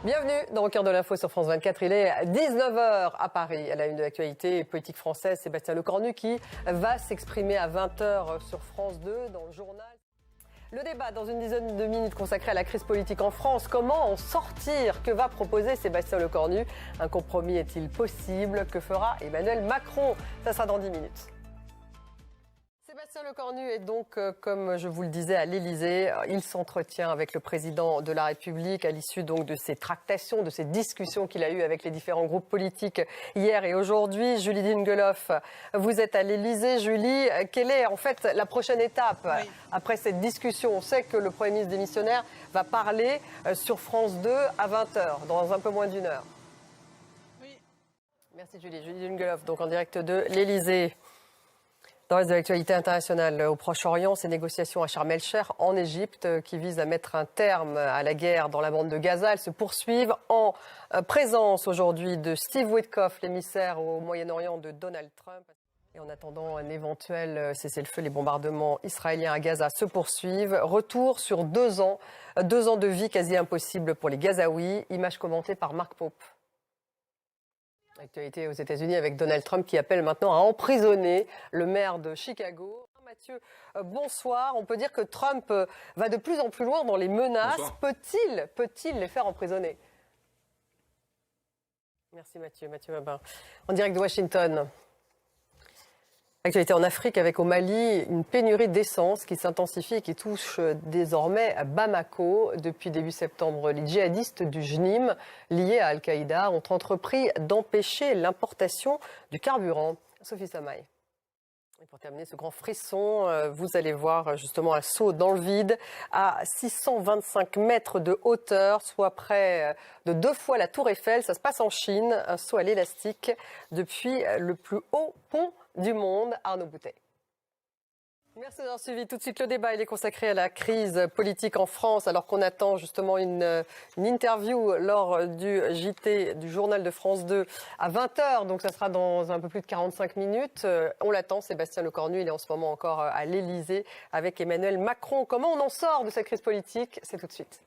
Bienvenue dans Au cœur de l'info sur France 24. Il est 19h à Paris. À la une de l'actualité politique française, Sébastien Lecornu qui va s'exprimer à 20h sur France 2 dans le journal. Le débat dans une dizaine de minutes consacré à la crise politique en France. Comment en sortir? Que va proposer Sébastien Lecornu? Un compromis est-il possible? Que fera Emmanuel Macron? Ça sera dans 10 minutes. Sébastien Lecornu est donc, comme je vous le disais, à l'Élysée. Il s'entretient avec le président de la République à l'issue donc de ces tractations, de ces discussions qu'il a eues avec les différents groupes politiques hier et aujourd'hui. Julie Dingeloff, vous êtes à l'Élysée. Julie, quelle est en fait la prochaine étape après cette discussion? On sait que le Premier ministre démissionnaire va parler sur France 2 à 20h, dans un peu moins d'une heure. Oui. Merci Julie. Julie Dingeloff, donc en direct de l'Élysée. Dans le reste de l'actualité internationale, au Proche-Orient, ces négociations à Sharm el-Cheikh en Égypte qui visent à mettre un terme à la guerre dans la bande de Gaza, elles se poursuivent en présence aujourd'hui de Steve Witkoff, l'émissaire au Moyen-Orient de Donald Trump. Et en attendant un éventuel cessez-le-feu, les bombardements israéliens à Gaza se poursuivent. Retour sur 2 ans de vie quasi impossible pour les Gazaouis. Image commentée par Marc Pope. Actualité aux États-Unis avec Donald Trump qui appelle maintenant à emprisonner le maire de Chicago. Mathieu, bonsoir. On peut dire que Trump va de plus en plus loin dans les menaces. Peut-il les faire emprisonner? Merci Mathieu. Mathieu Mabin. En direct de Washington. Actualité en Afrique avec au Mali une pénurie d'essence qui s'intensifie et qui touche désormais à Bamako. Depuis début septembre, les djihadistes du JNIM liés à Al-Qaïda ont entrepris d'empêcher l'importation du carburant. Sophie Samaï. Et pour terminer ce grand frisson, vous allez voir justement un saut dans le vide à 625 mètres de hauteur, soit près de 2 fois la Tour Eiffel. Ça se passe en Chine, un saut à l'élastique depuis le plus haut pont du monde, Arnaud Boutet. Merci d'avoir suivi. Tout de suite, le débat il est consacré à la crise politique en France, alors qu'on attend justement une interview lors du JT du journal de France 2 à 20h. Donc ça sera dans un peu plus de 45 minutes. On l'attend, Sébastien Lecornu, il est en ce moment encore à l'Élysée avec Emmanuel Macron. Comment on en sort de cette crise politique? C'est tout de suite.